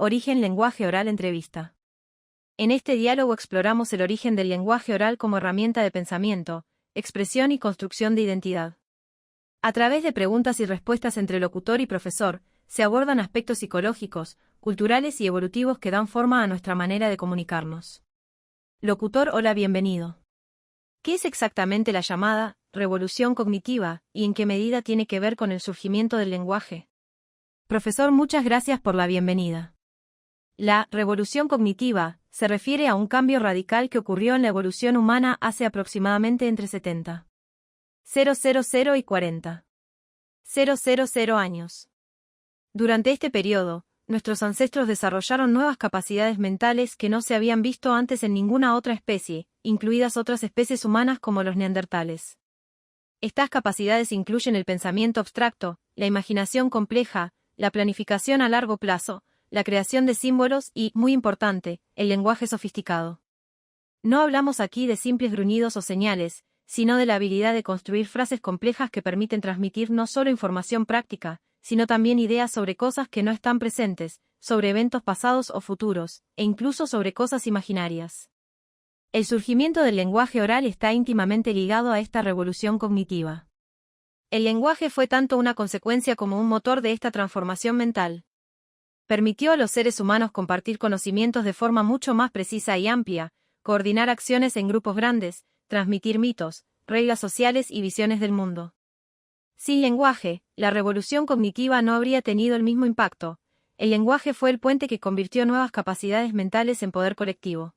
Origen lenguaje oral entrevista. En este diálogo exploramos el origen del lenguaje oral como herramienta de pensamiento, expresión y construcción de identidad. A través de preguntas y respuestas entre locutor y profesor, se abordan aspectos psicológicos, culturales y evolutivos que dan forma a nuestra manera de comunicarnos. Locutor: hola, bienvenido. ¿Qué es exactamente la llamada revolución cognitiva y en qué medida tiene que ver con el surgimiento del lenguaje? Profesor: muchas gracias por la bienvenida. La revolución cognitiva se refiere a un cambio radical que ocurrió en la evolución humana hace aproximadamente entre 70.000 y 40.000 años. Durante este periodo, nuestros ancestros desarrollaron nuevas capacidades mentales que no se habían visto antes en ninguna otra especie, incluidas otras especies humanas como los neandertales. Estas capacidades incluyen el pensamiento abstracto, la imaginación compleja, la planificación a largo plazo, la creación de símbolos y, muy importante, el lenguaje sofisticado. No hablamos aquí de simples gruñidos o señales, sino de la habilidad de construir frases complejas que permiten transmitir no solo información práctica, sino también ideas sobre cosas que no están presentes, sobre eventos pasados o futuros, e incluso sobre cosas imaginarias. El surgimiento del lenguaje oral está íntimamente ligado a esta revolución cognitiva. El lenguaje fue tanto una consecuencia como un motor de esta transformación mental. Permitió a los seres humanos compartir conocimientos de forma mucho más precisa y amplia, coordinar acciones en grupos grandes, transmitir mitos, reglas sociales y visiones del mundo. Sin lenguaje, la revolución cognitiva no habría tenido el mismo impacto. El lenguaje fue el puente que convirtió nuevas capacidades mentales en poder colectivo.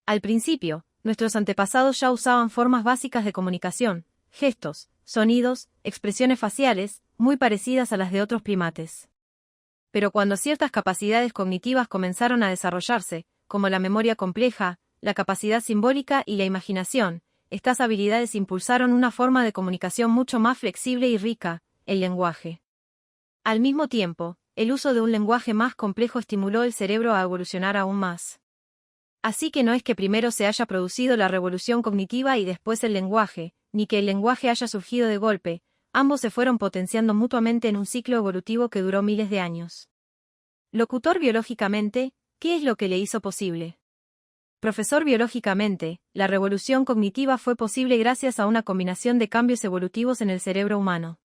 Al principio, nuestros antepasados ya usaban formas básicas de comunicación, gestos, sonidos, expresiones faciales, muy parecidas a las de otros primates. Pero cuando ciertas capacidades cognitivas comenzaron a desarrollarse, como la memoria compleja, la capacidad simbólica y la imaginación, estas habilidades impulsaron una forma de comunicación mucho más flexible y rica, el lenguaje. Al mismo tiempo, el uso de un lenguaje más complejo estimuló el cerebro a evolucionar aún más. Así que no es que primero se haya producido la revolución cognitiva y después el lenguaje, ni que el lenguaje haya surgido de golpe, ambos se fueron potenciando mutuamente en un ciclo evolutivo que duró miles de años. Locutor: biológicamente, ¿qué es lo que le hizo posible? Profesor: biológicamente, la revolución cognitiva fue posible gracias a una combinación de cambios evolutivos en el cerebro humano.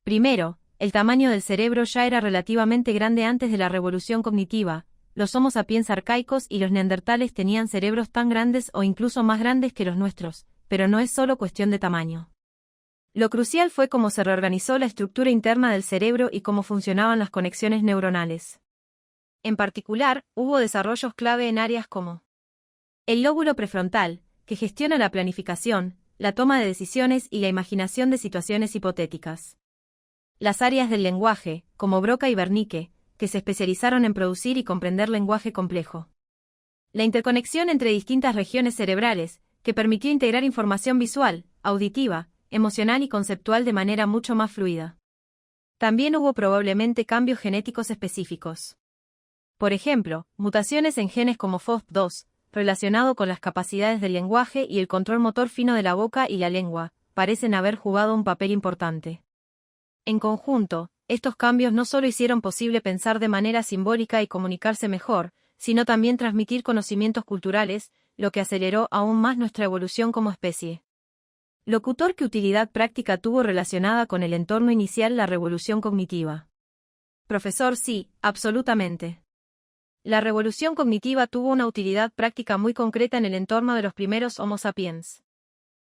Primero, el tamaño del cerebro ya era relativamente grande antes de la revolución cognitiva. Los Homo sapiens arcaicos y los neandertales tenían cerebros tan grandes o incluso más grandes que los nuestros, pero no es solo cuestión de tamaño. Lo crucial fue cómo se reorganizó la estructura interna del cerebro y cómo funcionaban las conexiones neuronales. En particular, hubo desarrollos clave en áreas como el lóbulo prefrontal, que gestiona la planificación, la toma de decisiones y la imaginación de situaciones hipotéticas. Las áreas del lenguaje, como Broca y Wernicke, que se especializaron en producir y comprender lenguaje complejo. La interconexión entre distintas regiones cerebrales, que permitió integrar información visual, auditiva, emocional y conceptual de manera mucho más fluida. También hubo probablemente cambios genéticos específicos. Por ejemplo, mutaciones en genes como FOXP2, relacionado con las capacidades del lenguaje y el control motor fino de la boca y la lengua, parecen haber jugado un papel importante. En conjunto, estos cambios no solo hicieron posible pensar de manera simbólica y comunicarse mejor, sino también transmitir conocimientos culturales, lo que aceleró aún más nuestra evolución como especie. Locutor: ¿qué utilidad práctica tuvo relacionada con el entorno inicial la revolución cognitiva? Profesor: sí, absolutamente. La revolución cognitiva tuvo una utilidad práctica muy concreta en el entorno de los primeros Homo sapiens.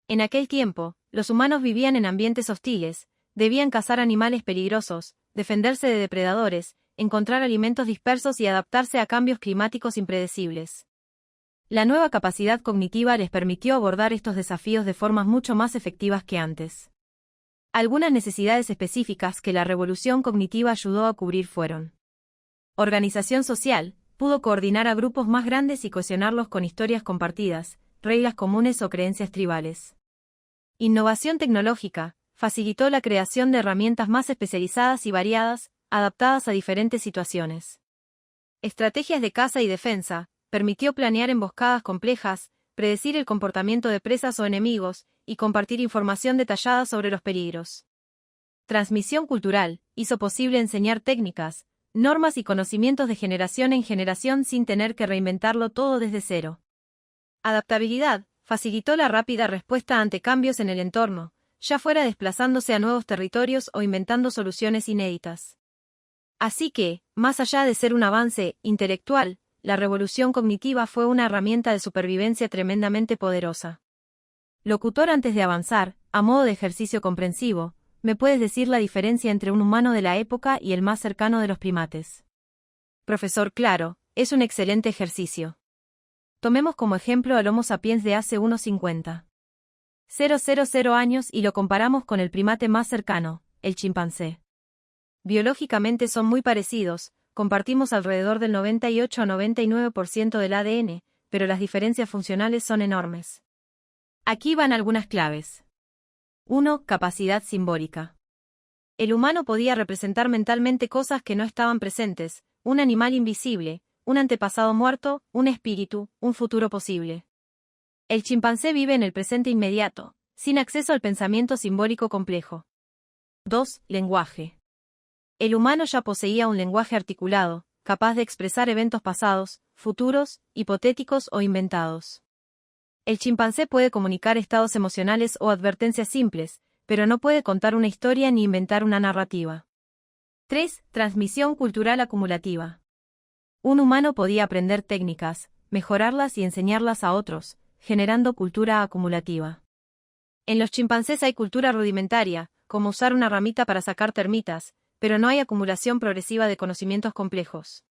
En aquel tiempo, los humanos vivían en ambientes hostiles, debían cazar animales peligrosos, defenderse de depredadores, encontrar alimentos dispersos y adaptarse a cambios climáticos impredecibles. La nueva capacidad cognitiva les permitió abordar estos desafíos de formas mucho más efectivas que antes. Algunas necesidades específicas que la revolución cognitiva ayudó a cubrir fueron: organización social, pudo coordinar a grupos más grandes y cohesionarlos con historias compartidas, reglas comunes o creencias tribales. Innovación tecnológica, facilitó la creación de herramientas más especializadas y variadas, adaptadas a diferentes situaciones. Estrategias de caza y defensa, permitió planear emboscadas complejas, predecir el comportamiento de presas o enemigos, y compartir información detallada sobre los peligros. Transmisión cultural, hizo posible enseñar técnicas, normas y conocimientos de generación en generación sin tener que reinventarlo todo desde cero. Adaptabilidad, facilitó la rápida respuesta ante cambios en el entorno, ya fuera desplazándose a nuevos territorios o inventando soluciones inéditas. Así que, más allá de ser un avance intelectual, la revolución cognitiva fue una herramienta de supervivencia tremendamente poderosa. Locutor, antes de avanzar, a modo de ejercicio comprensivo, ¿me puedes decir la diferencia entre un humano de la época y el más cercano de los primates? Profesor, claro, es un excelente ejercicio. Tomemos como ejemplo al Homo sapiens de hace unos 50,000 años y lo comparamos con el primate más cercano, el chimpancé. Biológicamente son muy parecidos, compartimos alrededor del 98 a 99% del ADN, pero las diferencias funcionales son enormes. Aquí van algunas claves. 1. Capacidad simbólica. El humano podía representar mentalmente cosas que no estaban presentes, un animal invisible, un antepasado muerto, un espíritu, un futuro posible. El chimpancé vive en el presente inmediato, sin acceso al pensamiento simbólico complejo. 2. Lenguaje. El humano ya poseía un lenguaje articulado, capaz de expresar eventos pasados, futuros, hipotéticos o inventados. El chimpancé puede comunicar estados emocionales o advertencias simples, pero no puede contar una historia ni inventar una narrativa. 3. Transmisión cultural acumulativa. Un humano podía aprender técnicas, mejorarlas y enseñarlas a otros, generando cultura acumulativa. En los chimpancés hay cultura rudimentaria, como usar una ramita para sacar termitas, pero no hay acumulación progresiva de conocimientos complejos.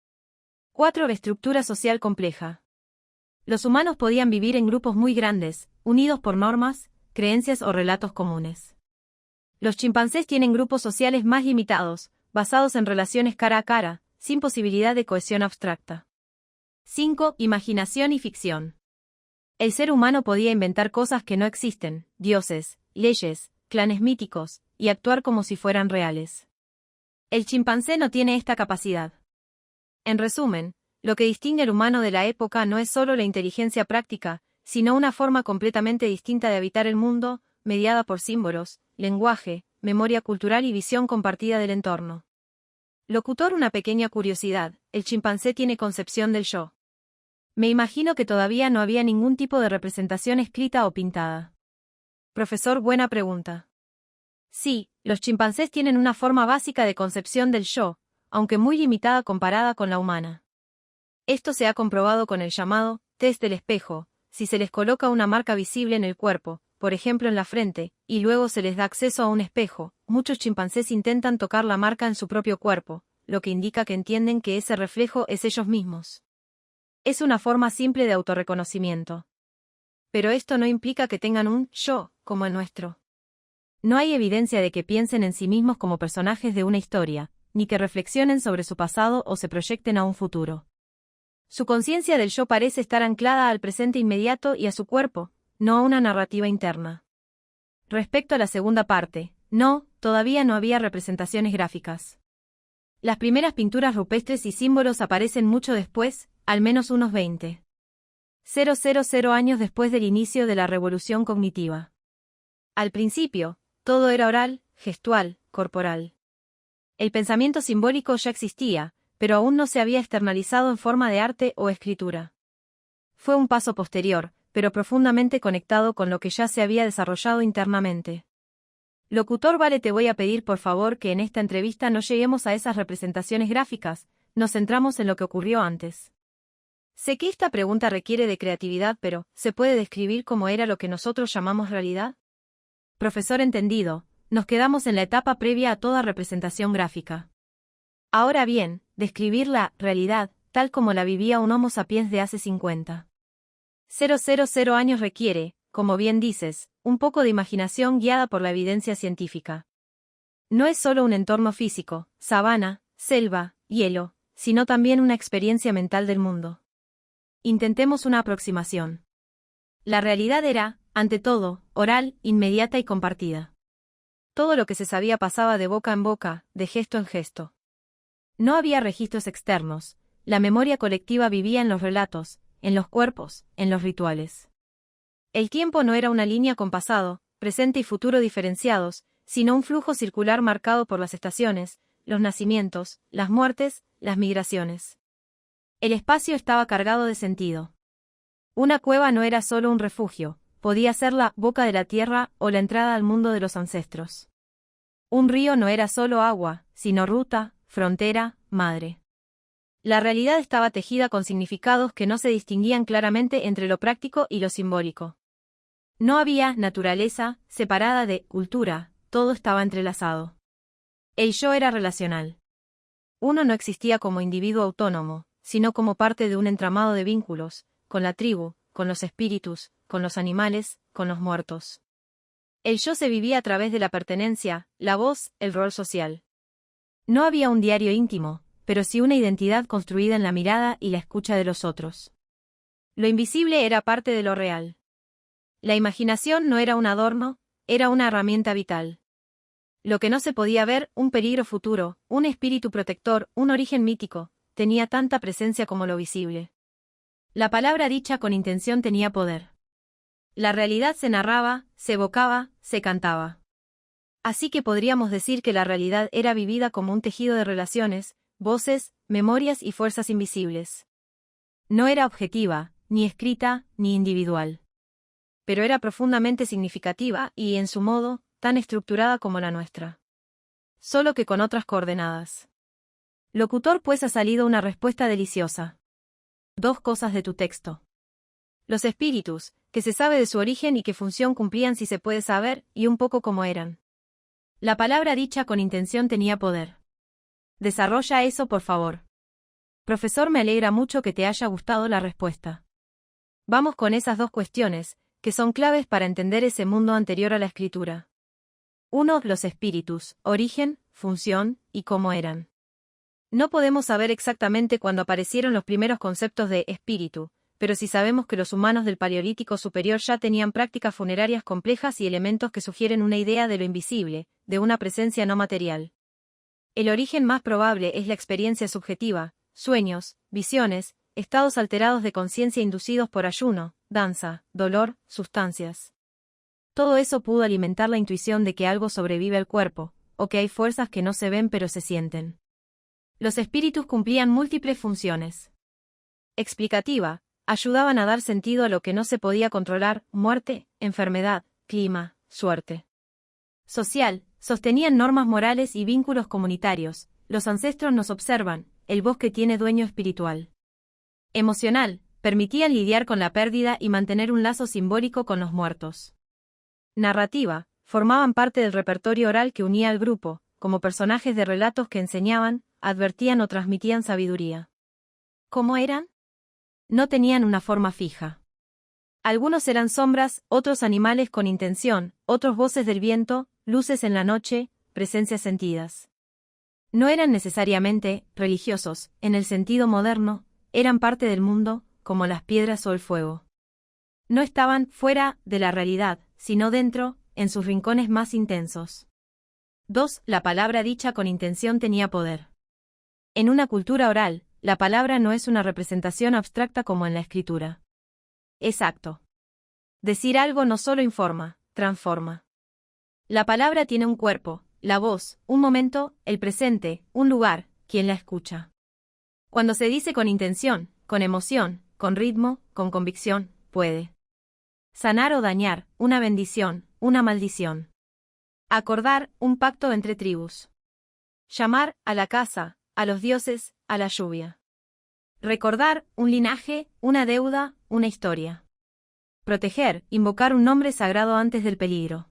4. Estructura social compleja. Los humanos podían vivir en grupos muy grandes, unidos por normas, creencias o relatos comunes. Los chimpancés tienen grupos sociales más limitados, basados en relaciones cara a cara, sin posibilidad de cohesión abstracta. 5. Imaginación y ficción. El ser humano podía inventar cosas que no existen, dioses, leyes, clanes míticos, y actuar como si fueran reales. El chimpancé no tiene esta capacidad. En resumen, lo que distingue al humano de la época no es solo la inteligencia práctica, sino una forma completamente distinta de habitar el mundo, mediada por símbolos, lenguaje, memoria cultural y visión compartida del entorno. Locutor, una pequeña curiosidad, el chimpancé tiene concepción del yo. Me imagino que todavía no había ningún tipo de representación escrita o pintada. Profesor, buena pregunta. Sí, los chimpancés tienen una forma básica de concepción del yo, aunque muy limitada comparada con la humana. Esto se ha comprobado con el llamado test del espejo. Si se les coloca una marca visible en el cuerpo, por ejemplo en la frente, y luego se les da acceso a un espejo, muchos chimpancés intentan tocar la marca en su propio cuerpo, lo que indica que entienden que ese reflejo es ellos mismos. Es una forma simple de autorreconocimiento. Pero esto no implica que tengan un yo, como el nuestro. No hay evidencia de que piensen en sí mismos como personajes de una historia, ni que reflexionen sobre su pasado o se proyecten a un futuro. Su conciencia del yo parece estar anclada al presente inmediato y a su cuerpo, no a una narrativa interna. Respecto a la segunda parte, no, todavía no había representaciones gráficas. Las primeras pinturas rupestres y símbolos aparecen mucho después, al menos unos 20,000 años después del inicio de la revolución cognitiva. Al principio, todo era oral, gestual, corporal. El pensamiento simbólico ya existía, pero aún no se había externalizado en forma de arte o escritura. Fue un paso posterior, pero profundamente conectado con lo que ya se había desarrollado internamente. Locutor, vale, te voy a pedir por favor que en esta entrevista no lleguemos a esas representaciones gráficas, nos centramos en lo que ocurrió antes. Sé que esta pregunta requiere de creatividad, pero ¿se puede describir cómo era lo que nosotros llamamos realidad? Profesor, entendido, nos quedamos en la etapa previa a toda representación gráfica. Ahora bien, describir la realidad, tal como la vivía un Homo sapiens de hace 50,000 años requiere, como bien dices, un poco de imaginación guiada por la evidencia científica. No es solo un entorno físico, sabana, selva, hielo, sino también una experiencia mental del mundo. Intentemos una aproximación. La realidad era, ante todo, oral, inmediata y compartida. Todo lo que se sabía pasaba de boca en boca, de gesto en gesto. No había registros externos, la memoria colectiva vivía en los relatos, en los cuerpos, en los rituales. El tiempo no era una línea con pasado, presente y futuro diferenciados, sino un flujo circular marcado por las estaciones, los nacimientos, las muertes, las migraciones. El espacio estaba cargado de sentido. Una cueva no era solo un refugio, podía ser la boca de la tierra o la entrada al mundo de los ancestros. Un río no era solo agua, sino ruta, frontera, madre. La realidad estaba tejida con significados que no se distinguían claramente entre lo práctico y lo simbólico. No había naturaleza separada de cultura, todo estaba entrelazado. El yo era relacional. Uno no existía como individuo autónomo, sino como parte de un entramado de vínculos, con la tribu, con los espíritus, con los animales, con los muertos. El yo se vivía a través de la pertenencia, la voz, el rol social. No había un diario íntimo, pero sí una identidad construida en la mirada y la escucha de los otros. Lo invisible era parte de lo real. La imaginación no era un adorno, era una herramienta vital. Lo que no se podía ver, un peligro futuro, un espíritu protector, un origen mítico, tenía tanta presencia como lo visible. La palabra dicha con intención tenía poder. La realidad se narraba, se evocaba, se cantaba. Así que podríamos decir que la realidad era vivida como un tejido de relaciones, voces, memorias y fuerzas invisibles. No era objetiva, ni escrita, ni individual. Pero era profundamente significativa y, en su modo, tan estructurada como la nuestra. Solo que con otras coordenadas. Locutor, pues ha salido una respuesta deliciosa. 2 cosas de tu texto. Los espíritus, que se sabe de su origen y qué función cumplían si se puede saber, y un poco cómo eran. La palabra dicha con intención tenía poder. Desarrolla eso, por favor. Profesor, me alegra mucho que te haya gustado la respuesta. Vamos con esas 2 cuestiones, que son claves para entender ese mundo anterior a la escritura. 1. Los espíritus, origen, función, y cómo eran. No podemos saber exactamente cuándo aparecieron los primeros conceptos de espíritu, pero sí sabemos que los humanos del Paleolítico superior ya tenían prácticas funerarias complejas y elementos que sugieren una idea de lo invisible, de una presencia no material. El origen más probable es la experiencia subjetiva, sueños, visiones, estados alterados de conciencia inducidos por ayuno, danza, dolor, sustancias. Todo eso pudo alimentar la intuición de que algo sobrevive al cuerpo, o que hay fuerzas que no se ven pero se sienten. Los espíritus cumplían múltiples funciones. Explicativa, ayudaban a dar sentido a lo que no se podía controlar, muerte, enfermedad, clima, suerte. Social, sostenían normas morales y vínculos comunitarios, los ancestros nos observan, el bosque tiene dueño espiritual. Emocional, permitían lidiar con la pérdida y mantener un lazo simbólico con los muertos. Narrativa, formaban parte del repertorio oral que unía al grupo, como personajes de relatos que enseñaban, advertían o transmitían sabiduría. ¿Cómo eran? No tenían una forma fija. Algunos eran sombras, otros animales con intención, otros voces del viento, luces en la noche, presencias sentidas. No eran necesariamente religiosos, en el sentido moderno, eran parte del mundo, como las piedras o el fuego. No estaban fuera de la realidad, sino dentro, en sus rincones más intensos. 2. La palabra dicha con intención tenía poder. En una cultura oral, la palabra no es una representación abstracta como en la escritura. Es acto. Decir algo no solo informa, transforma. La palabra tiene un cuerpo, la voz, un momento, el presente, un lugar, quien la escucha. Cuando se dice con intención, con emoción, con ritmo, con convicción, puede sanar o dañar, una bendición, una maldición. Acordar, un pacto entre tribus. Llamar, a la casa, a los dioses, a la lluvia. Recordar, un linaje, una deuda, una historia. Proteger, invocar un nombre sagrado antes del peligro.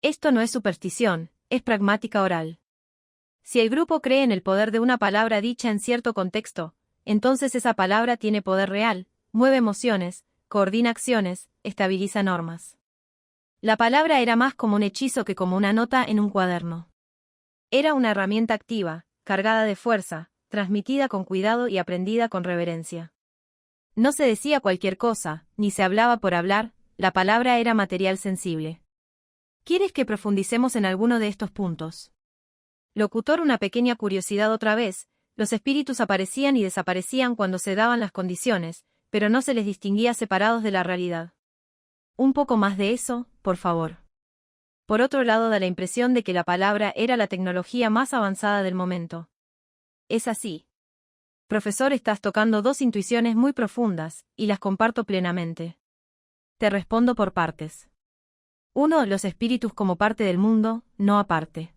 Esto no es superstición, es pragmática oral. Si el grupo cree en el poder de una palabra dicha en cierto contexto, entonces esa palabra tiene poder real, mueve emociones, coordina acciones, estabiliza normas. La palabra era más como un hechizo que como una nota en un cuaderno. Era una herramienta activa, cargada de fuerza, transmitida con cuidado y aprendida con reverencia. No se decía cualquier cosa, ni se hablaba por hablar, la palabra era material sensible. ¿Quieres que profundicemos en alguno de estos puntos? Locutor, una pequeña curiosidad otra vez, los espíritus aparecían y desaparecían cuando se daban las condiciones, pero no se les distinguía separados de la realidad. Un poco más de eso, por favor. Por otro lado, da la impresión de que la palabra era la tecnología más avanzada del momento. Es así. Profesor, estás tocando dos intuiciones muy profundas, y las comparto plenamente. Te respondo por partes. 1. Los espíritus como parte del mundo, no aparte.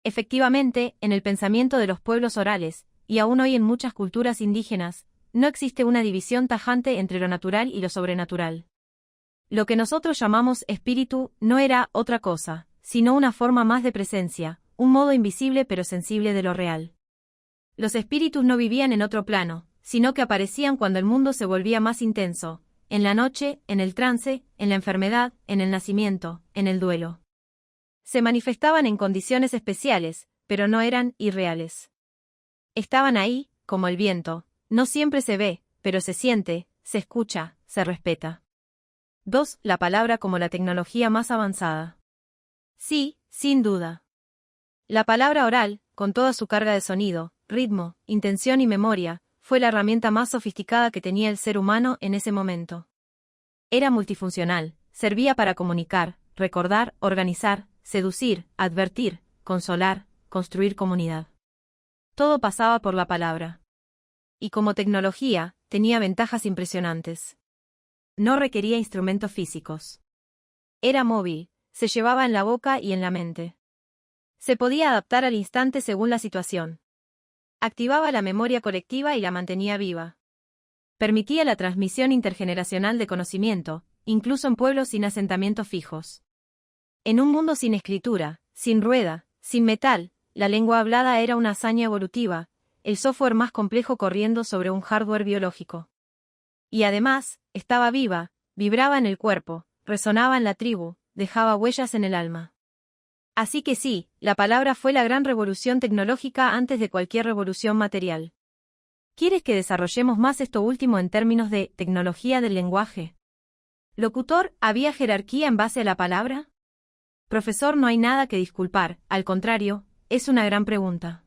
Efectivamente, en el pensamiento de los pueblos orales, y aún hoy en muchas culturas indígenas, no existe una división tajante entre lo natural y lo sobrenatural. Lo que nosotros llamamos espíritu no era otra cosa, sino una forma más de presencia, un modo invisible pero sensible de lo real. Los espíritus no vivían en otro plano, sino que aparecían cuando el mundo se volvía más intenso, en la noche, en el trance, en la enfermedad, en el nacimiento, en el duelo. Se manifestaban en condiciones especiales, pero no eran irreales. Estaban ahí, como el viento, no siempre se ve, pero se siente, se escucha, se respeta. 2. La palabra como la tecnología más avanzada. Sí, sin duda. La palabra oral, con toda su carga de sonido, ritmo, intención y memoria, fue la herramienta más sofisticada que tenía el ser humano en ese momento. Era multifuncional, servía para comunicar, recordar, organizar, seducir, advertir, consolar, construir comunidad. Todo pasaba por la palabra. Y como tecnología, tenía ventajas impresionantes. No requería instrumentos físicos. Era móvil, se llevaba en la boca y en la mente. Se podía adaptar al instante según la situación. Activaba la memoria colectiva y la mantenía viva. Permitía la transmisión intergeneracional de conocimiento, incluso en pueblos sin asentamientos fijos. En un mundo sin escritura, sin rueda, sin metal, la lengua hablada era una hazaña evolutiva, el software más complejo corriendo sobre un hardware biológico. Y además, estaba viva, vibraba en el cuerpo, resonaba en la tribu, dejaba huellas en el alma. Así que sí, la palabra fue la gran revolución tecnológica antes de cualquier revolución material. ¿Quieres que desarrollemos más esto último en términos de tecnología del lenguaje? Locutor, ¿había jerarquía en base a la palabra? Profesor, no hay nada que disculpar, al contrario, es una gran pregunta.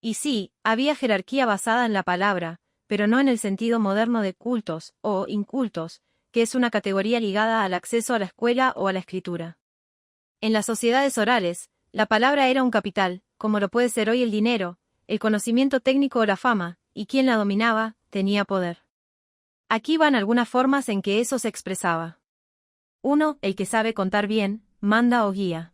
Y sí, había jerarquía basada en la palabra, pero no en el sentido moderno de cultos o incultos, que es una categoría ligada al acceso a la escuela o a la escritura. En las sociedades orales, la palabra era un capital, como lo puede ser hoy el dinero, el conocimiento técnico o la fama, y quien la dominaba, tenía poder. Aquí van algunas formas en que eso se expresaba. 1. El que sabe contar bien, manda o guía.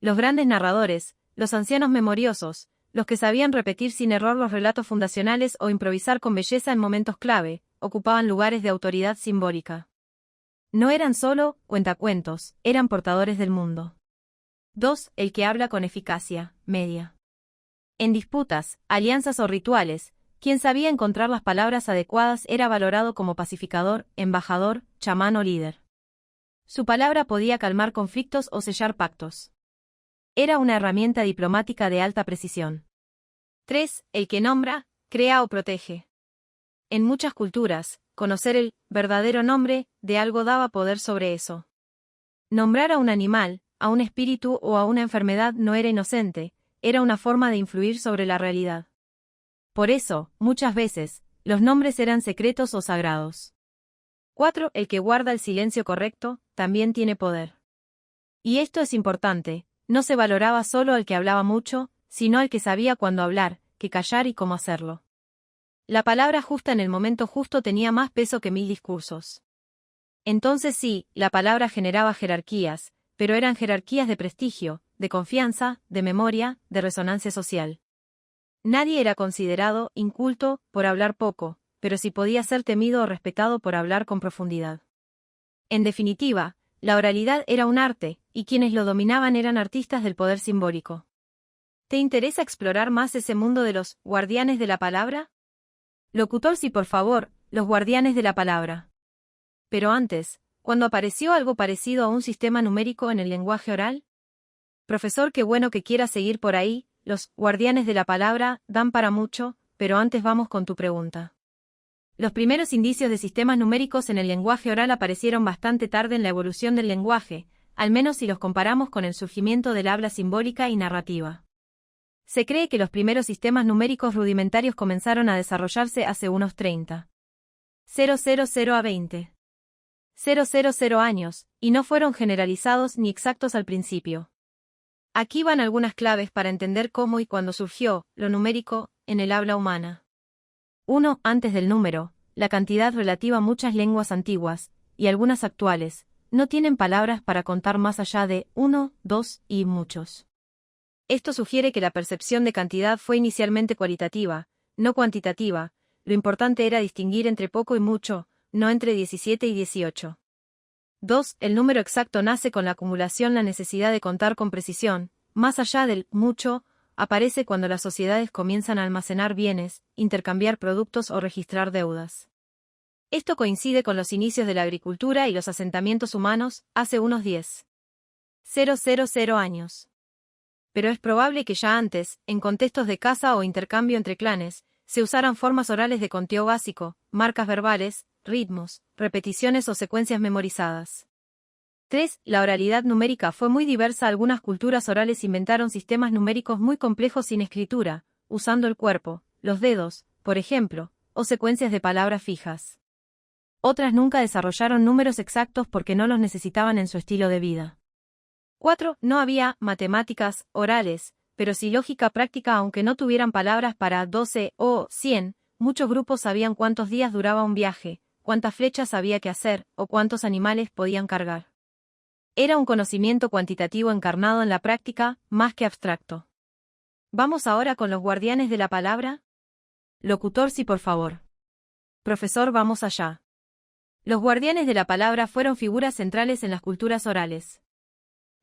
Los grandes narradores, los ancianos memoriosos, los que sabían repetir sin error los relatos fundacionales o improvisar con belleza en momentos clave, ocupaban lugares de autoridad simbólica. No eran solo cuentacuentos, eran portadores del mundo. 2. El que habla con eficacia, media. En disputas, alianzas o rituales, quien sabía encontrar las palabras adecuadas era valorado como pacificador, embajador, chamán o líder. Su palabra podía calmar conflictos o sellar pactos. Era una herramienta diplomática de alta precisión. 3. El que nombra, crea o protege. En muchas culturas, conocer el verdadero nombre de algo daba poder sobre eso. Nombrar a un animal, a un espíritu o a una enfermedad no era inocente, era una forma de influir sobre la realidad. Por eso, muchas veces, los nombres eran secretos o sagrados. 4. El que guarda el silencio correcto, también tiene poder. Y esto es importante, no se valoraba solo al que hablaba mucho, sino al que sabía cuándo hablar, qué callar y cómo hacerlo. La palabra justa en el momento justo tenía más peso que 1000 discursos. Entonces sí, la palabra generaba jerarquías, pero eran jerarquías de prestigio, de confianza, de memoria, de resonancia social. Nadie era considerado inculto por hablar poco, pero sí podía ser temido o respetado por hablar con profundidad. En definitiva, la oralidad era un arte, y quienes lo dominaban eran artistas del poder simbólico. ¿Te interesa explorar más ese mundo de los guardianes de la palabra? Locutor, sí, por favor, los guardianes de la palabra. Pero antes, ¿cuándo apareció algo parecido a un sistema numérico en el lenguaje oral? Profesor, qué bueno que quieras seguir por ahí, los guardianes de la palabra dan para mucho, pero antes vamos con tu pregunta. Los primeros indicios de sistemas numéricos en el lenguaje oral aparecieron bastante tarde en la evolución del lenguaje, al menos si los comparamos con el surgimiento del habla simbólica y narrativa. Se cree que los primeros sistemas numéricos rudimentarios comenzaron a desarrollarse hace unos 30. 000 a 20. 000 años, y no fueron generalizados ni exactos al principio. Aquí van algunas claves para entender cómo y cuándo surgió lo numérico en el habla humana. 1. Antes del número, la cantidad relativa a muchas lenguas antiguas, y algunas actuales, no tienen palabras para contar más allá de 1, 2 y muchos. Esto sugiere que la percepción de cantidad fue inicialmente cualitativa, no cuantitativa. Lo importante era distinguir entre poco y mucho, no entre 17 y 18. 2. El número exacto nace con la acumulación. La necesidad de contar con precisión, más allá del mucho, aparece cuando las sociedades comienzan a almacenar bienes, intercambiar productos o registrar deudas. Esto coincide con los inicios de la agricultura y los asentamientos humanos, hace unos 10,000 años. Pero es probable que ya antes, en contextos de caza o intercambio entre clanes, se usaran formas orales de conteo básico, marcas verbales, ritmos, repeticiones o secuencias memorizadas. 3. La oralidad numérica fue muy diversa. Algunas culturas orales inventaron sistemas numéricos muy complejos sin escritura, usando el cuerpo, los dedos, por ejemplo, o secuencias de palabras fijas. Otras nunca desarrollaron números exactos porque no los necesitaban en su estilo de vida. 4. No había matemáticas orales, pero sí lógica práctica. Aunque no tuvieran palabras para 12 o 100, muchos grupos sabían cuántos días duraba un viaje, cuántas flechas había que hacer, o cuántos animales podían cargar. Era un conocimiento cuantitativo encarnado en la práctica, más que abstracto. ¿Vamos ahora con los guardianes de la palabra? Locutor, sí, por favor. Profesor, vamos allá. Los guardianes de la palabra fueron figuras centrales en las culturas orales.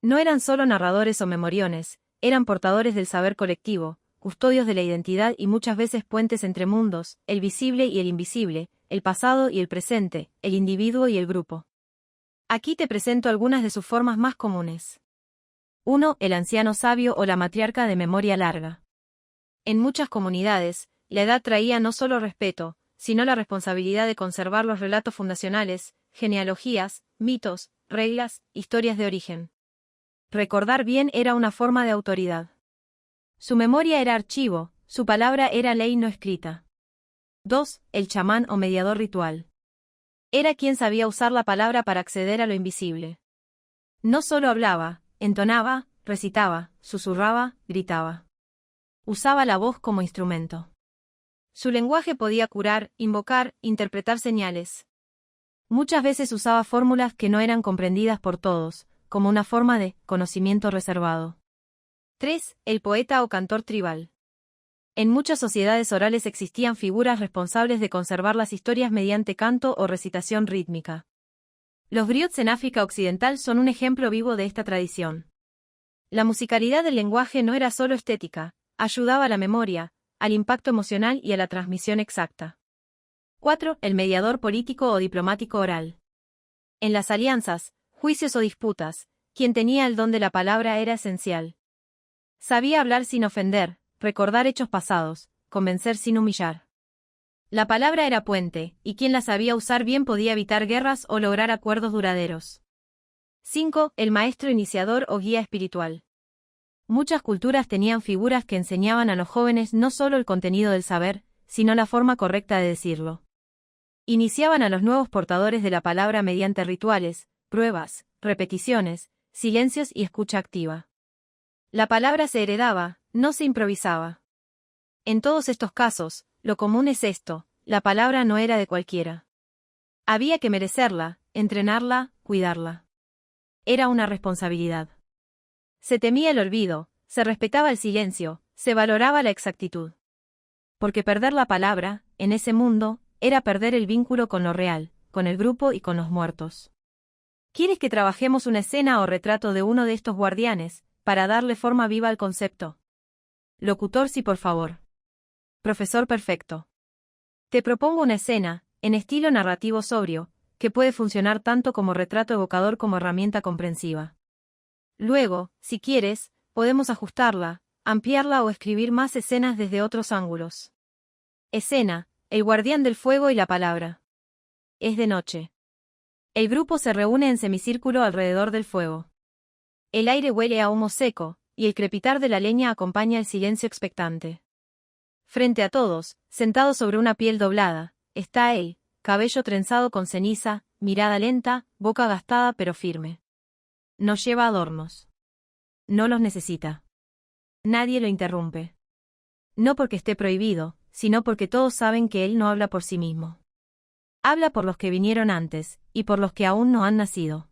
No eran solo narradores o memoriones, eran portadores del saber colectivo, custodios de la identidad y muchas veces puentes entre mundos, el visible y el invisible, el pasado y el presente, el individuo y el grupo. Aquí te presento algunas de sus formas más comunes. 1. El anciano sabio o la matriarca de memoria larga. En muchas comunidades, la edad traía no solo respeto, sino la responsabilidad de conservar los relatos fundacionales, genealogías, mitos, reglas, historias de origen. Recordar bien era una forma de autoridad. Su memoria era archivo, su palabra era ley no escrita. 2. El chamán o mediador ritual. Era quien sabía usar la palabra para acceder a lo invisible. No solo hablaba, entonaba, recitaba, susurraba, gritaba. Usaba la voz como instrumento. Su lenguaje podía curar, invocar, interpretar señales. Muchas veces usaba fórmulas que no eran comprendidas por todos, como una forma de conocimiento reservado. 3. El poeta o cantor tribal. En muchas sociedades orales existían figuras responsables de conservar las historias mediante canto o recitación rítmica. Los griots en África Occidental son un ejemplo vivo de esta tradición. La musicalidad del lenguaje no era solo estética, ayudaba a la memoria, al impacto emocional y a la transmisión exacta. 4. El mediador político o diplomático oral. En las alianzas, juicios o disputas, quien tenía el don de la palabra era esencial. Sabía hablar sin ofender, recordar hechos pasados, convencer sin humillar. La palabra era puente, y quien la sabía usar bien podía evitar guerras o lograr acuerdos duraderos. 5. El maestro iniciador o guía espiritual. Muchas culturas tenían figuras que enseñaban a los jóvenes no solo el contenido del saber, sino la forma correcta de decirlo. Iniciaban a los nuevos portadores de la palabra mediante rituales, pruebas, repeticiones, silencios y escucha activa. La palabra se heredaba, no se improvisaba. En todos estos casos, lo común es esto: la palabra no era de cualquiera. Había que merecerla, entrenarla, cuidarla. Era una responsabilidad. Se temía el olvido, se respetaba el silencio, se valoraba la exactitud. Porque perder la palabra, en ese mundo, era perder el vínculo con lo real, con el grupo y con los muertos. ¿Quieres que trabajemos una escena o retrato de uno de estos guardianes, para darle forma viva al concepto? Locutor, sí, por favor. Profesor, perfecto. Te propongo una escena, en estilo narrativo sobrio, que puede funcionar tanto como retrato evocador como herramienta comprensiva. Luego, si quieres, podemos ajustarla, ampliarla o escribir más escenas desde otros ángulos. Escena: el guardián del fuego y la palabra. Es de noche. El grupo se reúne en semicírculo alrededor del fuego. El aire huele a humo seco, y el crepitar de la leña acompaña el silencio expectante. Frente a todos, sentado sobre una piel doblada, está él, cabello trenzado con ceniza, mirada lenta, boca gastada pero firme. No lleva adornos. No los necesita. Nadie lo interrumpe. No porque esté prohibido, sino porque todos saben que él no habla por sí mismo. Habla por los que vinieron antes, y por los que aún no han nacido.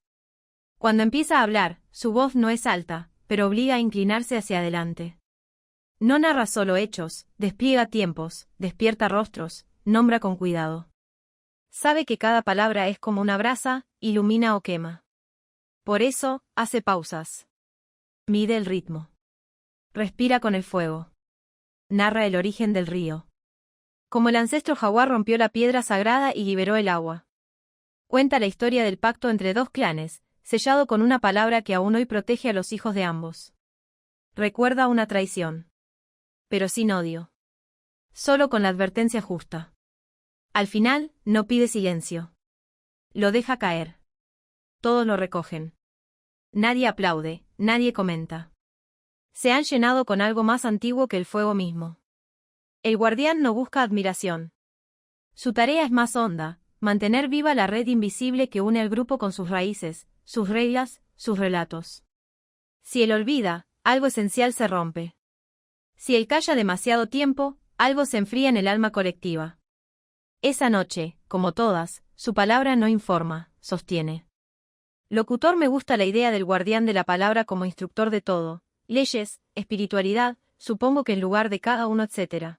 Cuando empieza a hablar, su voz no es alta, pero obliga a inclinarse hacia adelante. No narra solo hechos, despliega tiempos, despierta rostros, nombra con cuidado. Sabe que cada palabra es como una brasa, ilumina o quema. Por eso, hace pausas. Mide el ritmo. Respira con el fuego. Narra el origen del río. Como el ancestro jaguar rompió la piedra sagrada y liberó el agua. Cuenta la historia del pacto entre dos clanes, sellado con una palabra que aún hoy protege a los hijos de ambos. Recuerda una traición. Pero sin odio. Solo con la advertencia justa. Al final, no pide silencio. Lo deja caer. Todos lo recogen. Nadie aplaude, nadie comenta. Se han llenado con algo más antiguo que el fuego mismo. El guardián no busca admiración. Su tarea es más honda, mantener viva la red invisible que une al grupo con sus raíces, sus reglas, sus relatos. Si él olvida, algo esencial se rompe. Si él calla demasiado tiempo, algo se enfría en el alma colectiva. Esa noche, como todas, su palabra no informa, sostiene. Locutor, me gusta la idea del guardián de la palabra como instructor de todo, leyes, espiritualidad, supongo que en lugar de cada uno, etc.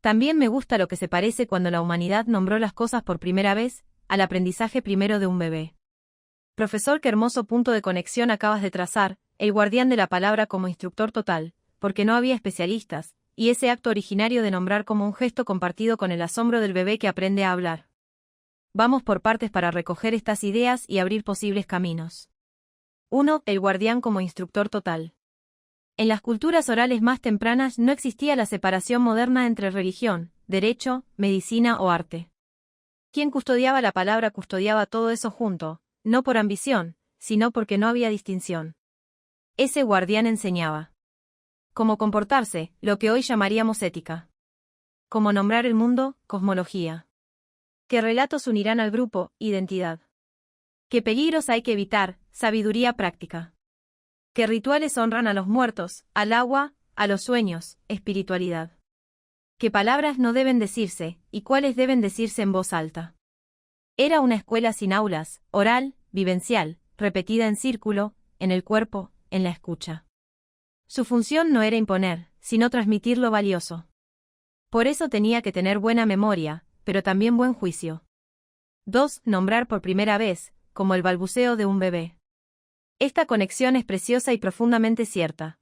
También me gusta lo que se parece cuando la humanidad nombró las cosas por primera vez, al aprendizaje primero de un bebé. Profesor, qué hermoso punto de conexión acabas de trazar, el guardián de la palabra como instructor total, porque no había especialistas, y ese acto originario de nombrar como un gesto compartido con el asombro del bebé que aprende a hablar. Vamos por partes para recoger estas ideas y abrir posibles caminos. 1. El guardián como instructor total. En las culturas orales más tempranas no existía la separación moderna entre religión, derecho, medicina o arte. Quien custodiaba la palabra custodiaba todo eso junto, no por ambición, sino porque no había distinción. Ese guardián enseñaba cómo comportarse, lo que hoy llamaríamos ética. Cómo nombrar el mundo, cosmología. Qué relatos unirán al grupo, identidad. Qué peligros hay que evitar, sabiduría práctica. Qué rituales honran a los muertos, al agua, a los sueños, espiritualidad. Qué palabras no deben decirse, y cuáles deben decirse en voz alta. Era una escuela sin aulas, oral, vivencial, repetida en círculo, en el cuerpo, en la escucha. Su función no era imponer, sino transmitir lo valioso. Por eso tenía que tener buena memoria, pero también buen juicio. 2. Nombrar por primera vez, como el balbuceo de un bebé. Esta conexión es preciosa y profundamente cierta.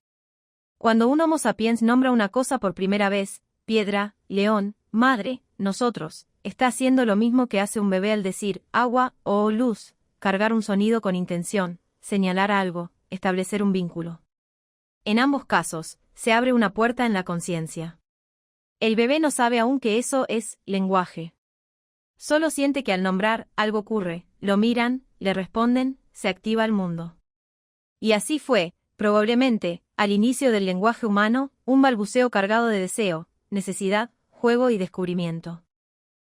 Cuando un Homo sapiens nombra una cosa por primera vez, piedra, león, madre, nosotros, está haciendo lo mismo que hace un bebé al decir agua o luz, cargar un sonido con intención, señalar algo, establecer un vínculo. En ambos casos, se abre una puerta en la conciencia. El bebé no sabe aún que eso es lenguaje. Solo siente que al nombrar, algo ocurre, lo miran, le responden, se activa el mundo. Y así fue, probablemente, al inicio del lenguaje humano, un balbuceo cargado de deseo, necesidad, juego y descubrimiento.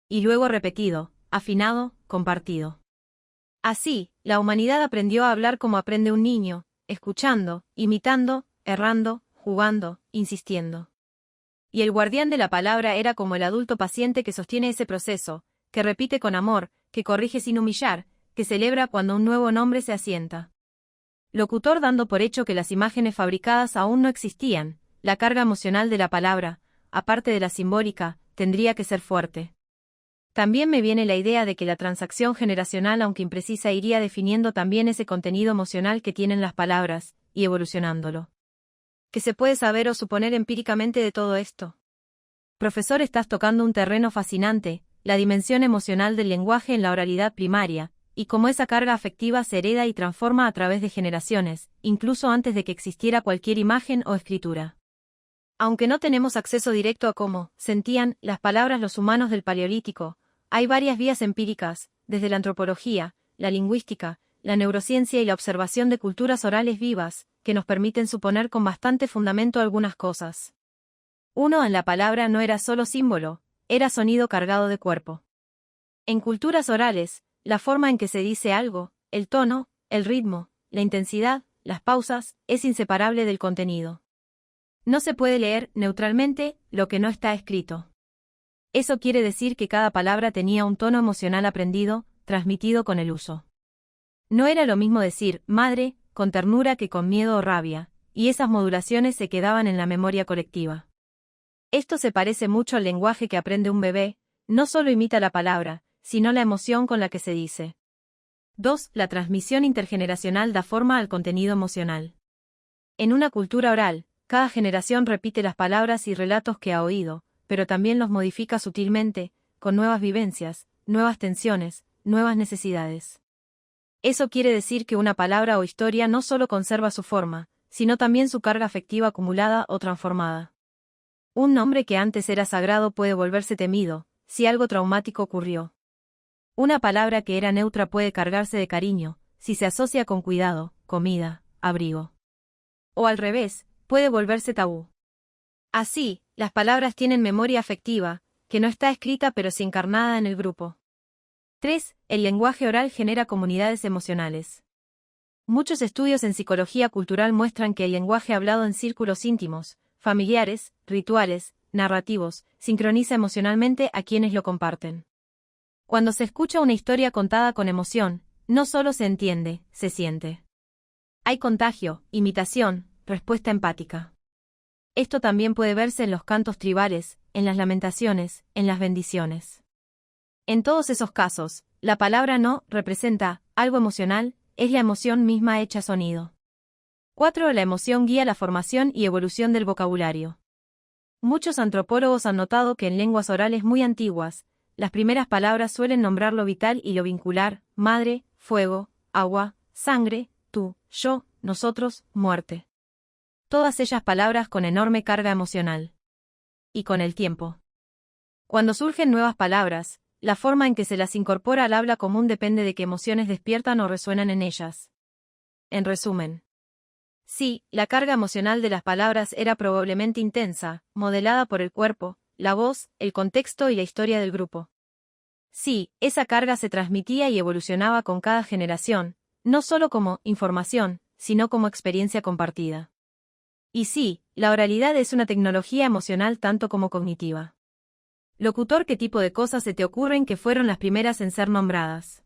Y luego repetido, afinado, compartido. Así, la humanidad aprendió a hablar como aprende un niño, escuchando, imitando, errando, jugando, insistiendo. Y el guardián de la palabra era como el adulto paciente que sostiene ese proceso, que repite con amor, que corrige sin humillar, que celebra cuando un nuevo nombre se asienta. Locutor, dando por hecho que las imágenes fabricadas aún no existían, la carga emocional de la palabra, aparte de la simbólica, tendría que ser fuerte. También me viene la idea de que la transacción generacional, aunque imprecisa, iría definiendo también ese contenido emocional que tienen las palabras, y evolucionándolo. ¿Qué se puede saber o suponer empíricamente de todo esto? Profesor, estás tocando un terreno fascinante, la dimensión emocional del lenguaje en la oralidad primaria, y cómo esa carga afectiva se hereda y transforma a través de generaciones, incluso antes de que existiera cualquier imagen o escritura. Aunque no tenemos acceso directo a cómo sentían las palabras los humanos del Paleolítico, hay varias vías empíricas, desde la antropología, la lingüística, la neurociencia y la observación de culturas orales vivas, que nos permiten suponer con bastante fundamento algunas cosas. 1. En la palabra no era solo símbolo, era sonido cargado de cuerpo. En culturas orales, la forma en que se dice algo, el tono, el ritmo, la intensidad, las pausas, es inseparable del contenido. No se puede leer neutralmente lo que no está escrito. Eso quiere decir que cada palabra tenía un tono emocional aprendido, transmitido con el uso. No era lo mismo decir madre con ternura que con miedo o rabia, y esas modulaciones se quedaban en la memoria colectiva. Esto se parece mucho al lenguaje que aprende un bebé, no solo imita la palabra, sino la emoción con la que se dice. 2. La transmisión intergeneracional da forma al contenido emocional. En una cultura oral, cada generación repite las palabras y relatos que ha oído, pero también los modifica sutilmente, con nuevas vivencias, nuevas tensiones, nuevas necesidades. Eso quiere decir que una palabra o historia no solo conserva su forma, sino también su carga afectiva acumulada o transformada. Un nombre que antes era sagrado puede volverse temido, si algo traumático ocurrió. Una palabra que era neutra puede cargarse de cariño, si se asocia con cuidado, comida, abrigo. O al revés, puede volverse tabú. Así, las palabras tienen memoria afectiva, que no está escrita pero sí encarnada en el grupo. 3. El lenguaje oral genera comunidades emocionales. Muchos estudios en psicología cultural muestran que el lenguaje hablado en círculos íntimos, familiares, rituales, narrativos, sincroniza emocionalmente a quienes lo comparten. Cuando se escucha una historia contada con emoción, no solo se entiende, se siente. Hay contagio, imitación, respuesta empática. Esto también puede verse en los cantos tribales, en las lamentaciones, en las bendiciones. En todos esos casos, la palabra no representa algo emocional, es la emoción misma hecha sonido. 4. La emoción guía la formación y evolución del vocabulario. Muchos antropólogos han notado que en lenguas orales muy antiguas, las primeras palabras suelen nombrar lo vital y lo vincular, madre, fuego, agua, sangre, tú, yo, nosotros, muerte. Todas ellas palabras con enorme carga emocional. Y con el tiempo. Cuando surgen nuevas palabras, la forma en que se las incorpora al habla común depende de qué emociones despiertan o resuenan en ellas. En resumen. Sí, la carga emocional de las palabras era probablemente intensa, modelada por el cuerpo, la voz, el contexto y la historia del grupo. Sí, esa carga se transmitía y evolucionaba con cada generación, no solo como información, sino como experiencia compartida. Y sí, la oralidad es una tecnología emocional tanto como cognitiva. Locutor, ¿qué tipo de cosas se te ocurren que fueron las primeras en ser nombradas?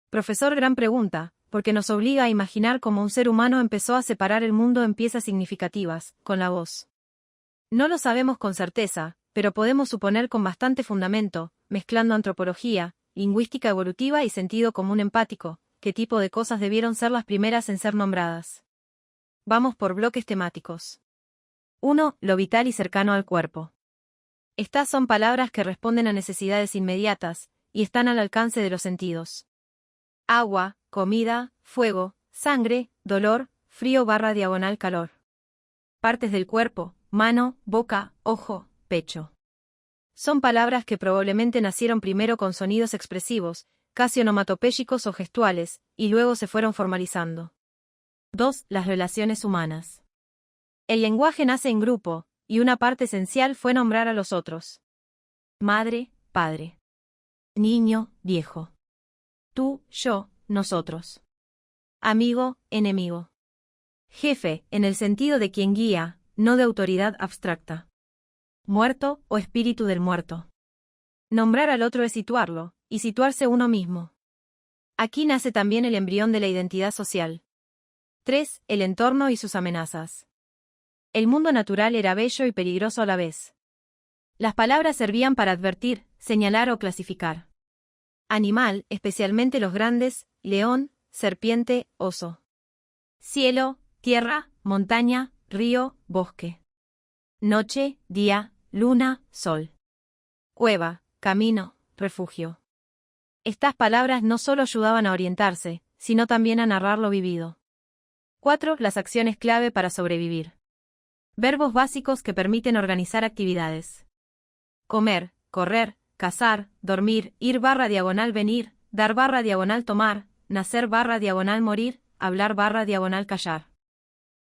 Profesor, gran pregunta, porque nos obliga a imaginar cómo un ser humano empezó a separar el mundo en piezas significativas, con la voz. No lo sabemos con certeza, pero podemos suponer con bastante fundamento, mezclando antropología, lingüística evolutiva y sentido común empático, qué tipo de cosas debieron ser las primeras en ser nombradas. Vamos por bloques temáticos. 1. Lo vital y cercano al cuerpo. Estas son palabras que responden a necesidades inmediatas, y están al alcance de los sentidos. Agua, comida, fuego, sangre, dolor, frío / calor. Partes del cuerpo, mano, boca, ojo, pecho. Son palabras que probablemente nacieron primero con sonidos expresivos, casi onomatopéyicos o gestuales, y luego se fueron formalizando. 2. Las relaciones humanas. El lenguaje nace en grupo, y una parte esencial fue nombrar a los otros. Madre, padre. Niño, viejo. Tú, yo, nosotros. Amigo, enemigo. Jefe, en el sentido de quien guía, no de autoridad abstracta. Muerto o espíritu del muerto. Nombrar al otro es situarlo, y situarse uno mismo. Aquí nace también el embrión de la identidad social. 3. El entorno y sus amenazas. El mundo natural era bello y peligroso a la vez. Las palabras servían para advertir, señalar o clasificar. Animal, especialmente los grandes, león, serpiente, oso. Cielo, tierra, montaña, río, bosque. Noche, día, luna, sol. Cueva, camino, refugio. Estas palabras no solo ayudaban a orientarse, sino también a narrar lo vivido. 4. Las acciones clave para sobrevivir. Verbos básicos que permiten organizar actividades. Comer, correr, cazar, dormir, ir / venir, dar / tomar, nacer / morir, hablar / callar.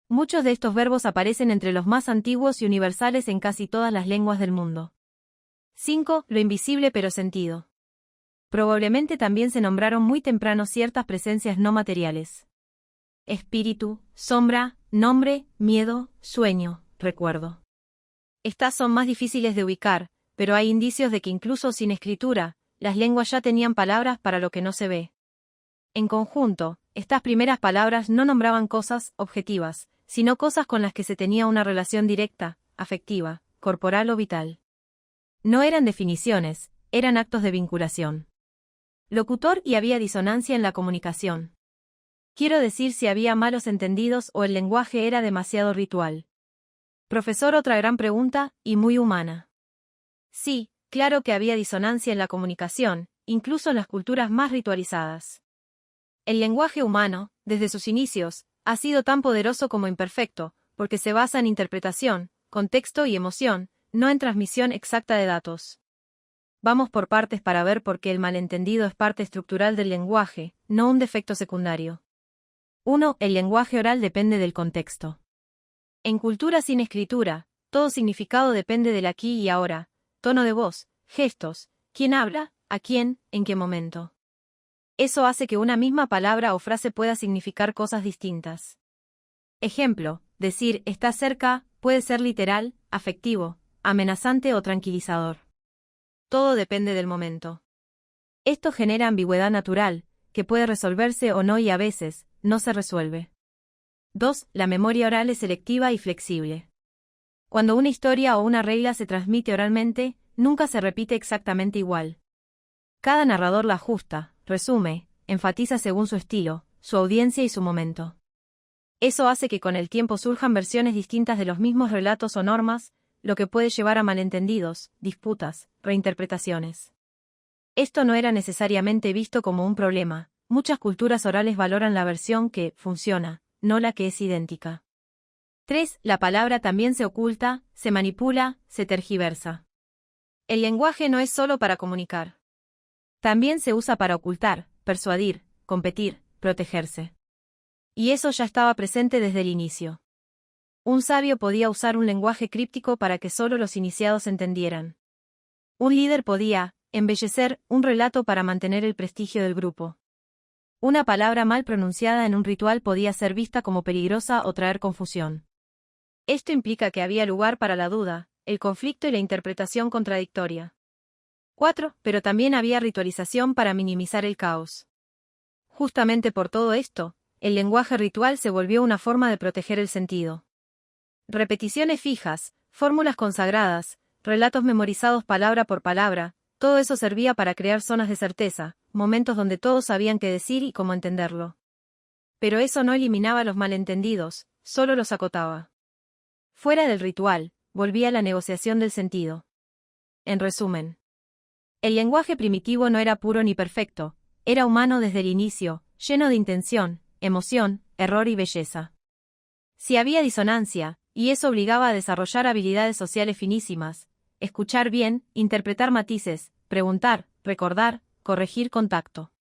Muchos de estos verbos aparecen entre los más antiguos y universales en casi todas las lenguas del mundo. 5. Lo invisible pero sentido. Probablemente también se nombraron muy temprano ciertas presencias no materiales. Espíritu, sombra, nombre, miedo, sueño, recuerdo. Estas son más difíciles de ubicar, pero hay indicios de que incluso sin escritura, las lenguas ya tenían palabras para lo que no se ve. En conjunto, estas primeras palabras no nombraban cosas objetivas, sino cosas con las que se tenía una relación directa, afectiva, corporal o vital. No eran definiciones, eran actos de vinculación. Locutor y había disonancia en la comunicación. Quiero decir si había malos entendidos o el lenguaje era demasiado ritual. Profesor, otra gran pregunta, y muy humana. Sí, claro que había disonancia en la comunicación, incluso en las culturas más ritualizadas. El lenguaje humano, desde sus inicios, ha sido tan poderoso como imperfecto, porque se basa en interpretación, contexto y emoción, no en transmisión exacta de datos. Vamos por partes para ver por qué el malentendido es parte estructural del lenguaje, no un defecto secundario. 1. El lenguaje oral depende del contexto. En cultura sin escritura, todo significado depende del aquí y ahora, tono de voz, gestos, quién habla, a quién, en qué momento. Eso hace que una misma palabra o frase pueda significar cosas distintas. Ejemplo, decir está cerca puede ser literal, afectivo, amenazante o tranquilizador. Todo depende del momento. Esto genera ambigüedad natural, que puede resolverse o no y a veces, no se resuelve. 2. La memoria oral es selectiva y flexible. Cuando una historia o una regla se transmite oralmente, nunca se repite exactamente igual. Cada narrador la ajusta, resume, enfatiza según su estilo, su audiencia y su momento. Eso hace que con el tiempo surjan versiones distintas de los mismos relatos o normas, lo que puede llevar a malentendidos, disputas, reinterpretaciones. Esto no era necesariamente visto como un problema. Muchas culturas orales valoran la versión que funciona, no la que es idéntica. 3. La palabra también se oculta, se manipula, se tergiversa. El lenguaje no es solo para comunicar. También se usa para ocultar, persuadir, competir, protegerse. Y eso ya estaba presente desde el inicio. Un sabio podía usar un lenguaje críptico para que solo los iniciados entendieran. Un líder podía embellecer un relato para mantener el prestigio del grupo. Una palabra mal pronunciada en un ritual podía ser vista como peligrosa o traer confusión. Esto implica que había lugar para la duda, el conflicto y la interpretación contradictoria. 4. Pero también había ritualización para minimizar el caos. Justamente por todo esto, el lenguaje ritual se volvió una forma de proteger el sentido. Repeticiones fijas, fórmulas consagradas, relatos memorizados palabra por palabra, todo eso servía para crear zonas de certeza, momentos donde todos sabían qué decir y cómo entenderlo. Pero eso no eliminaba los malentendidos, solo los acotaba. Fuera del ritual, volvía la negociación del sentido. En resumen, el lenguaje primitivo no era puro ni perfecto, era humano desde el inicio, lleno de intención, emoción, error y belleza. Si había disonancia, y eso obligaba a desarrollar habilidades sociales finísimas, escuchar bien, interpretar matices, preguntar, recordar, corregir contacto.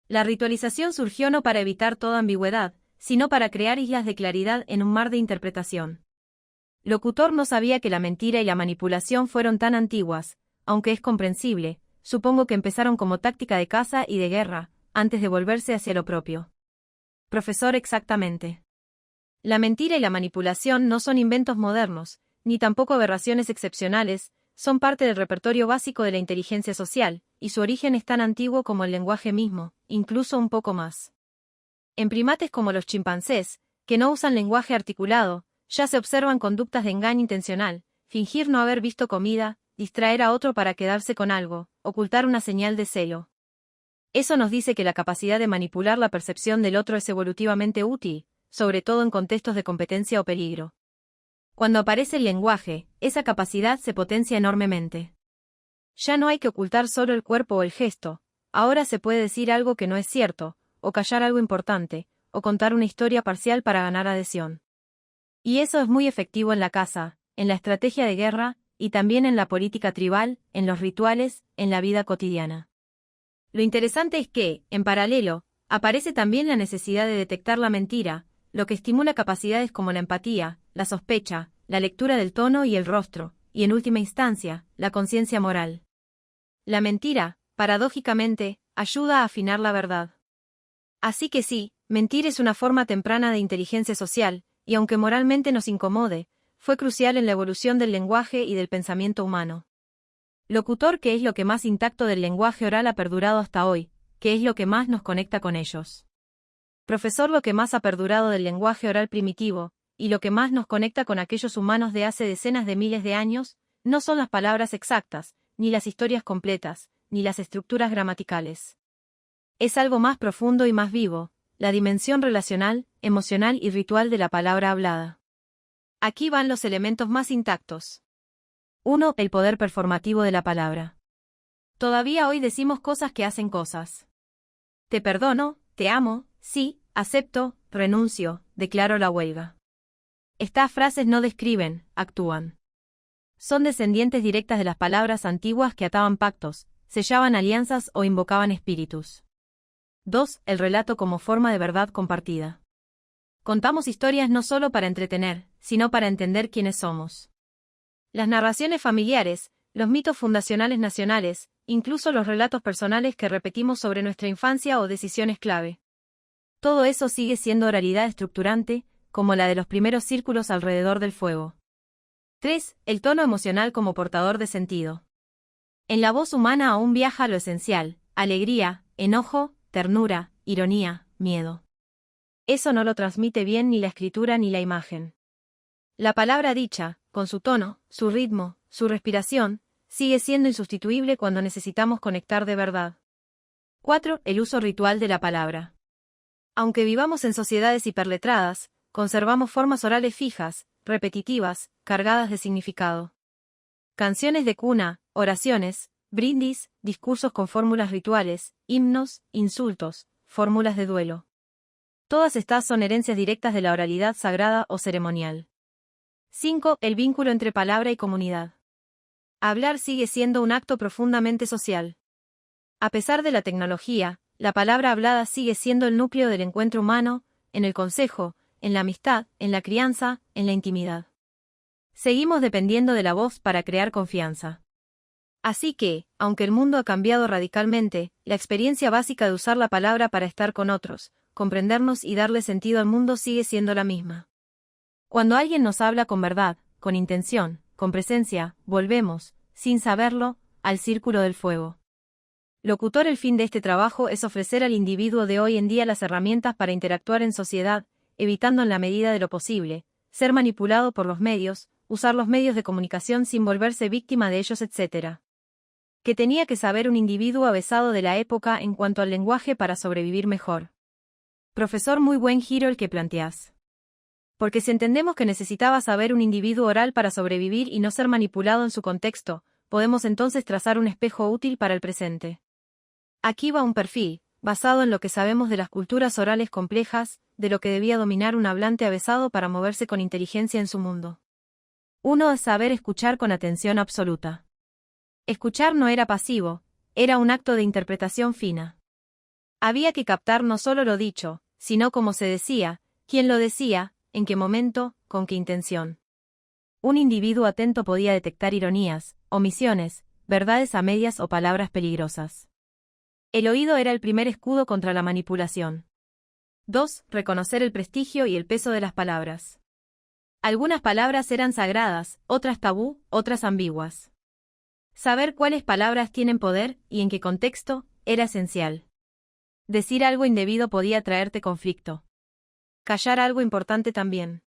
La ritualización surgió no para evitar toda ambigüedad, sino para crear islas de claridad en un mar de interpretación. Locutor no sabía que la mentira y la manipulación fueron tan antiguas, aunque es comprensible, supongo que empezaron como táctica de caza y de guerra, antes de volverse hacia lo propio. Profesor, exactamente. La mentira y la manipulación no son inventos modernos, ni tampoco aberraciones excepcionales, son parte del repertorio básico de la inteligencia social, y su origen es tan antiguo como el lenguaje mismo, incluso un poco más. En primates como los chimpancés, que no usan lenguaje articulado, ya se observan conductas de engaño intencional, fingir no haber visto comida, distraer a otro para quedarse con algo, ocultar una señal de celo. Eso nos dice que la capacidad de manipular la percepción del otro es evolutivamente útil, sobre todo en contextos de competencia o peligro. Cuando aparece el lenguaje, esa capacidad se potencia enormemente. Ya no hay que ocultar solo el cuerpo o el gesto, ahora se puede decir algo que no es cierto, o callar algo importante, o contar una historia parcial para ganar adhesión. Y eso es muy efectivo en la caza, en la estrategia de guerra, y también en la política tribal, en los rituales, en la vida cotidiana. Lo interesante es que, en paralelo, aparece también la necesidad de detectar la mentira, lo que estimula capacidades como la empatía, la sospecha, la lectura del tono y el rostro, y en última instancia, la conciencia moral. La mentira, paradójicamente, ayuda a afinar la verdad. Así que sí, mentir es una forma temprana de inteligencia social, y aunque moralmente nos incomode, fue crucial en la evolución del lenguaje y del pensamiento humano. Locutor, ¿qué es lo que más intacto del lenguaje oral ha perdurado hasta hoy? ¿Qué es lo que más nos conecta con ellos? Profesor, lo que más ha perdurado del lenguaje oral primitivo, y lo que más nos conecta con aquellos humanos de hace decenas de miles de años, no son las palabras exactas, ni las historias completas, ni las estructuras gramaticales. Es algo más profundo y más vivo, la dimensión relacional, emocional y ritual de la palabra hablada. Aquí van los elementos más intactos. 1. El poder performativo de la palabra. Todavía hoy decimos cosas que hacen cosas. Te perdono, te amo, sí, acepto, renuncio, declaro la huelga. Estas frases no describen, actúan. Son descendientes directas de las palabras antiguas que ataban pactos, sellaban alianzas o invocaban espíritus. 2. El relato como forma de verdad compartida. Contamos historias no solo para entretener, sino para entender quiénes somos. Las narraciones familiares, los mitos fundacionales nacionales, incluso los relatos personales que repetimos sobre nuestra infancia o decisiones clave. Todo eso sigue siendo oralidad estructurante, como la de los primeros círculos alrededor del fuego. 3. El tono emocional como portador de sentido. En la voz humana aún viaja lo esencial: alegría, enojo, ternura, ironía, miedo. Eso no lo transmite bien ni la escritura ni la imagen. La palabra dicha, con su tono, su ritmo, su respiración, sigue siendo insustituible cuando necesitamos conectar de verdad. 4. El uso ritual de la palabra. Aunque vivamos en sociedades hiperletradas, conservamos formas orales fijas, repetitivas, cargadas de significado. Canciones de cuna, oraciones, brindis, discursos con fórmulas rituales, himnos, insultos, fórmulas de duelo. Todas estas son herencias directas de la oralidad sagrada o ceremonial. 5. El vínculo entre palabra y comunidad. Hablar sigue siendo un acto profundamente social. A pesar de la tecnología, la palabra hablada sigue siendo el núcleo del encuentro humano, en el consejo, en la amistad, en la crianza, en la intimidad. Seguimos dependiendo de la voz para crear confianza. Así que, aunque el mundo ha cambiado radicalmente, la experiencia básica de usar la palabra para estar con otros, comprendernos y darle sentido al mundo sigue siendo la misma. Cuando alguien nos habla con verdad, con intención, con presencia, volvemos, sin saberlo, al círculo del fuego. Locutor, el fin de este trabajo es ofrecer al individuo de hoy en día las herramientas para interactuar en sociedad, evitando en la medida de lo posible, ser manipulado por los medios, usar los medios de comunicación sin volverse víctima de ellos, etc. ¿Qué tenía que saber un individuo avesado de la época en cuanto al lenguaje para sobrevivir mejor? Profesor, muy buen giro el que planteas. Porque si entendemos que necesitaba saber un individuo oral para sobrevivir y no ser manipulado en su contexto, podemos entonces trazar un espejo útil para el presente. Aquí va un perfil, basado en lo que sabemos de las culturas orales complejas, de lo que debía dominar un hablante avesado para moverse con inteligencia en su mundo. 1. Saber escuchar con atención absoluta. Escuchar no era pasivo, era un acto de interpretación fina. Había que captar no solo lo dicho, sino cómo se decía, quién lo decía, en qué momento, con qué intención. Un individuo atento podía detectar ironías, omisiones, verdades a medias o palabras peligrosas. El oído era el primer escudo contra la manipulación. 2. Reconocer el prestigio y el peso de las palabras. Algunas palabras eran sagradas, otras tabú, otras ambiguas. Saber cuáles palabras tienen poder y en qué contexto era esencial. Decir algo indebido podía traerte conflicto. Callar algo importante también.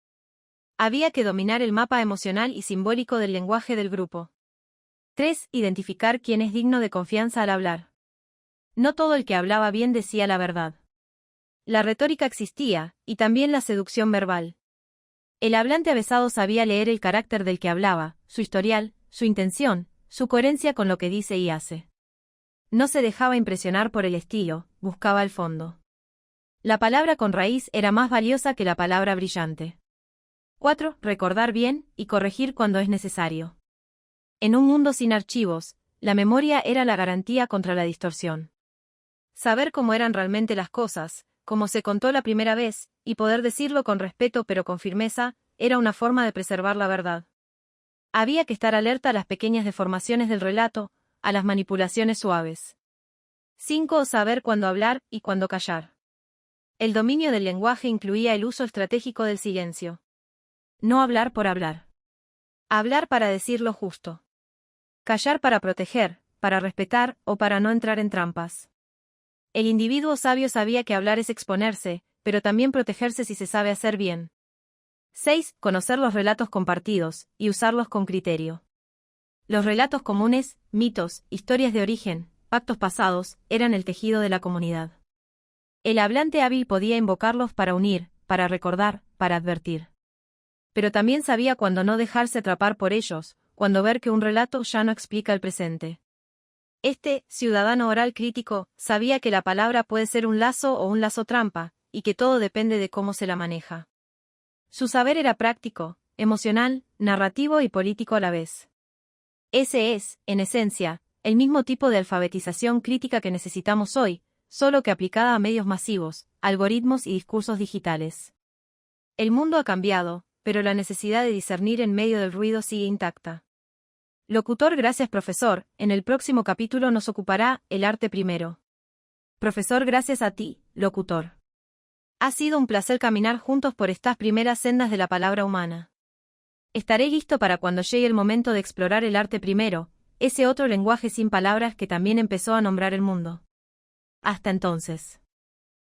Había que dominar el mapa emocional y simbólico del lenguaje del grupo. 3. Identificar quién es digno de confianza al hablar. No todo el que hablaba bien decía la verdad. La retórica existía, y también la seducción verbal. El hablante avesado sabía leer el carácter del que hablaba, su historial, su intención, su coherencia con lo que dice y hace. No se dejaba impresionar por el estilo, buscaba el fondo. La palabra con raíz era más valiosa que la palabra brillante. 4. Recordar bien y corregir cuando es necesario. En un mundo sin archivos, la memoria era la garantía contra la distorsión. Saber cómo eran realmente las cosas, cómo se contó la primera vez, y poder decirlo con respeto pero con firmeza, era una forma de preservar la verdad. Había que estar alerta a las pequeñas deformaciones del relato, a las manipulaciones suaves. 5. Saber cuándo hablar y cuándo callar. El dominio del lenguaje incluía el uso estratégico del silencio. No hablar por hablar. Hablar para decir lo justo. Callar para proteger, para respetar o para no entrar en trampas. El individuo sabio sabía que hablar es exponerse, pero también protegerse si se sabe hacer bien. 6. Conocer los relatos compartidos, y usarlos con criterio. Los relatos comunes, mitos, historias de origen, pactos pasados, eran el tejido de la comunidad. El hablante hábil podía invocarlos para unir, para recordar, para advertir. Pero también sabía cuándo no dejarse atrapar por ellos, cuando ver que un relato ya no explica el presente. Este, ciudadano oral crítico, sabía que la palabra puede ser un lazo o un lazo trampa, y que todo depende de cómo se la maneja. Su saber era práctico, emocional, narrativo y político a la vez. Ese es, en esencia, el mismo tipo de alfabetización crítica que necesitamos hoy, solo que aplicada a medios masivos, algoritmos y discursos digitales. El mundo ha cambiado, pero la necesidad de discernir en medio del ruido sigue intacta. Locutor, gracias profesor, en el próximo capítulo nos ocupará el arte primero. Profesor, gracias a ti, locutor. Ha sido un placer caminar juntos por estas primeras sendas de la palabra humana. Estaré listo para cuando llegue el momento de explorar el arte primero, ese otro lenguaje sin palabras que también empezó a nombrar el mundo. Hasta entonces.